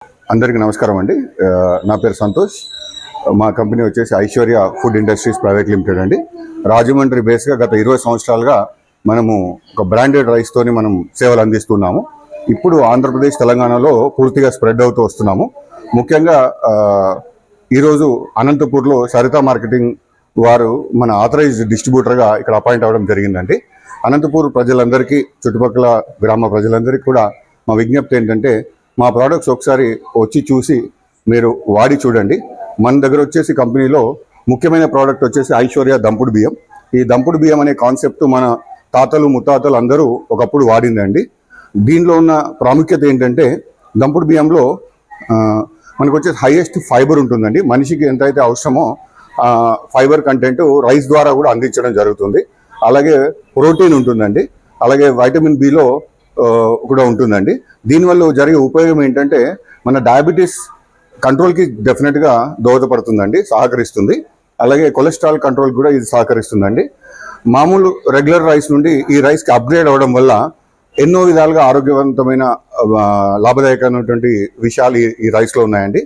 అందరికీ నమస్కారం అండి. నా పేరు సంతోష్. మా కంపెనీ వచ్చేసి Aishwarya food industries private limited అండి. రాజమండ్రి బేస్గా గత 20 సంవత్సరాలుగా మనము ఒక బ్రాండెడ్ రైస్తోని మనం సేవలు అందిస్తున్నాము. ఇప్పుడు ఆంధ్రప్రదేశ్, తెలంగాణలో పూర్తిగా స్ప్రెడ్ అవుతూ వస్తున్నాము. ముఖ్యంగా ఈరోజు అనంతపూర్లో సరితా మార్కెటింగ్ వారు మన ఆథరైజ్డ్ డిస్ట్రిబ్యూటర్గా ఇక్కడ అపాయింట్ అవ్వడం జరిగిందండి. అనంతపూర్ ప్రజలందరికీ, చుట్టుపక్కల గ్రామ ప్రజలందరికీ కూడా మా విజ్ఞప్తి ఏంటంటే, మా ప్రోడక్ట్స్ ఒకసారి వచ్చి చూసి మీరు వాడి చూడండి. మన దగ్గర వచ్చేసి కంపెనీలో ముఖ్యమైన ప్రోడక్ట్ వచ్చేసి ఐశ్వర్య దంపుడు బియ్యం. ఈ దంపుడు బియ్యం అనే కాన్సెప్ట్ మన తాతలు ముత్తాతలు అందరూ ఒకప్పుడు వాడిందండి. దీనిలో ఉన్న ప్రాముఖ్యత ఏంటంటే, దంపుడు బియ్యంలో మనకు వచ్చేసి హైయెస్ట్ ఫైబర్ ఉంటుందండి. మనిషికి ఎంతైతే అవసరమో ఫైబర్ కంటెంట్ రైస్ ద్వారా కూడా అందించడం జరుగుతుంది. అలాగే ప్రోటీన్ ఉంటుందండి. అలాగే వైటమిన్ బిలో కూడా ఉంటుందండి. దీనివల్ల జరిగే ఉపయోగం ఏంటంటే, మన డయాబెటీస్ కంట్రోల్కి డెఫినెట్గా దోహదపడుతుందండి, సహకరిస్తుంది. అలాగే కొలెస్ట్రాల్ కంట్రోల్ కూడా ఇది సహకరిస్తుందండి. మామూలు రెగ్యులర్ రైస్ నుండి ఈ రైస్కి అప్గ్రేడ్ అవ్వడం వల్ల ఎన్నో విధాలుగా ఆరోగ్యవంతమైన లాభదాయకమైనటువంటి విషయాలు ఈ రైస్లో ఉన్నాయండి.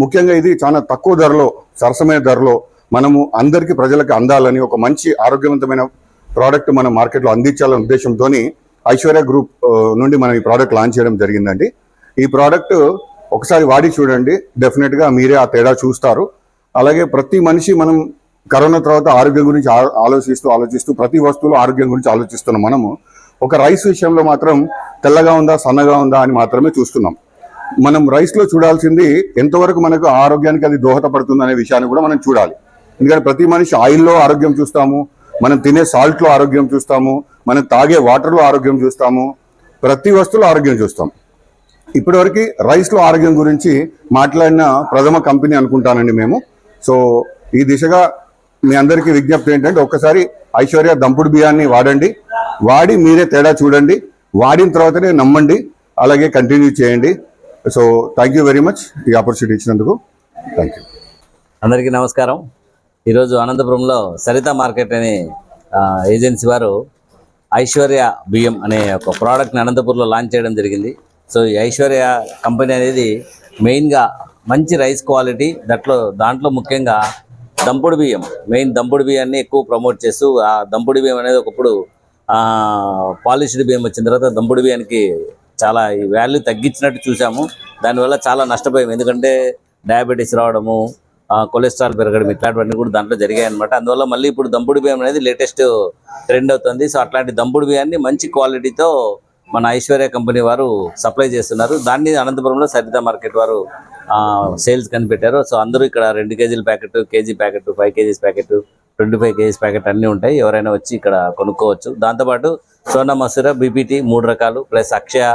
ముఖ్యంగా ఇది చాలా తక్కువ ధరలో, సరసమైన ధరలో మనము అందరికీ ప్రజలకు అందాలని ఒక మంచి ఆరోగ్యవంతమైన ప్రోడక్ట్ మన మార్కెట్లో అందించాలనే ఉద్దేశంతో ఐశ్వర్య గ్రూప్ నుండి మనం ఈ ప్రోడక్ట్ లాంచ్ చేయడం జరిగిందండి. ఈ ప్రోడక్ట్ ఒకసారి వాడి చూడండి, డెఫినెట్గా మీరే ఆ తేడా చూస్తారు. అలాగే ప్రతి మనిషి మనం కరోనా తర్వాత ఆరోగ్యం గురించి ఆలోచిస్తూ ప్రతి వస్తువులో ఆరోగ్యం గురించి ఆలోచిస్తున్నాం. మనము ఒక రైస్ విషయంలో మాత్రం తెల్లగా ఉందా, సన్నగా ఉందా అని మాత్రమే చూస్తున్నాం. మనం రైస్లో చూడాల్సింది ఎంతవరకు మనకు ఆరోగ్యానికి అది దోహదపడుతుంది అనే విషయాన్ని కూడా మనం చూడాలి. ఎందుకంటే ప్రతి మనిషి ఆయిల్లో ఆరోగ్యం చూస్తాము, మనం తినే సాల్ట్లో ఆరోగ్యం చూస్తాము, మనం తాగే వాటర్లో ఆరోగ్యం చూస్తాము, ప్రతి వస్తువులో ఆరోగ్యం చూస్తాం. ఇప్పటివరకు రైస్లో ఆరోగ్యం గురించి మాట్లాడిన ప్రథమ కంపెనీ అనుకుంటానండి మేము. సో ఈ దిశగా మీ అందరికీ విజ్ఞప్తి ఏంటంటే, ఒక్కసారి ఐశ్వర్య దంపుడు బియ్యాన్ని వాడండి, వాడి మీరే తేడా చూడండి, వాడిన తర్వాతనే నమ్మండి, అలాగే కంటిన్యూ చేయండి. So thank you very much ఈ ఆపర్చునిటీ ఇచ్చినందుకు. Thank you. అందరికీ నమస్కారం. ఈరోజు అనంతపురంలో సరితా మార్కెట్ అనే ఏజెన్సీ వారు ఐశ్వర్య బియ్యం అనే ఒక ప్రోడక్ట్ని అనంతపూర్లో లాంచ్ చేయడం జరిగింది. సో ఈ ఐశ్వర్య కంపెనీ అనేది మెయిన్గా మంచి రైస్ క్వాలిటీ, దాంట్లో ముఖ్యంగా దంపుడు బియ్యం, మెయిన్ దంపుడు బియ్యాన్ని ఎక్కువ ప్రమోట్ చేస్తూ, ఆ దంపుడు బియ్యం అనేది ఒకప్పుడు పాలిష్డ్ బియ్యం వచ్చిన తర్వాత దంపుడు బియ్యానికి చాలా ఈ వాల్యూ తగ్గించినట్టు చూసాము. దానివల్ల చాలా నష్టపోయాము. ఎందుకంటే డయాబెటీస్ రావడము, కొలెస్ట్రాల్ పెరగడం, ఇట్లాంటివన్నీ కూడా దాంట్లో జరిగాయి అనమాట. అందువల్ల మళ్ళీ ఇప్పుడు దంపుడు బియ్యం అనేది లేటెస్ట్ ట్రెండ్ అవుతుంది. సో అట్లాంటి దంపుడు బియ్యాన్ని మంచి క్వాలిటీతో మన ఐశ్వర్య కంపెనీ వారు సప్లై చేస్తున్నారు. దాన్ని అనంతపురంలో సరితా మార్కెట్ వారు సేల్స్ కనిపెట్టారు. సో అందరూ ఇక్కడ 2 కేజీల packet, KG packet, 5 kgs packet, 25 kgs packet అన్నీ ఉంటాయి. ఎవరైనా వచ్చి ఇక్కడ కొనుక్కోవచ్చు. దాంతోపాటు సోనా మసూర, బీపీటీ 3 రకాలు, ప్లస్ అక్షయ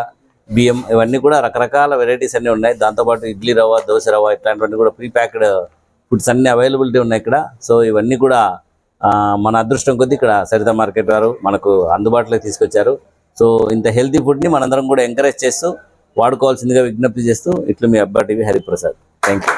బియ్యం, ఇవన్నీ కూడా రకరకాల వెరైటీస్ అన్నీ ఉన్నాయి. దాంతోపాటు ఇడ్లీ రవ్వ, దోశ రవ్వ, ఇట్లాంటివన్నీ కూడా ప్రీ ప్యాక్డ్ ఫుడ్స్ అన్నీ అవైలబిలిటీ ఉన్నాయి ఇక్కడ. సో ఇవన్నీ కూడా మన అదృష్టం కొద్దీ ఇక్కడ సరితా మార్కెట్ వారు మనకు అందుబాటులోకి తీసుకొచ్చారు. సో ఇంత హెల్తీ ఫుడ్ని మనందరం కూడా ఎంకరేజ్ చేస్తూ వాడుకోవాల్సిందిగా విజ్ఞప్తి చేస్తూ, ఇట్లు మీ అబ్బా టీవీ హరిప్రసాద్. Thank you.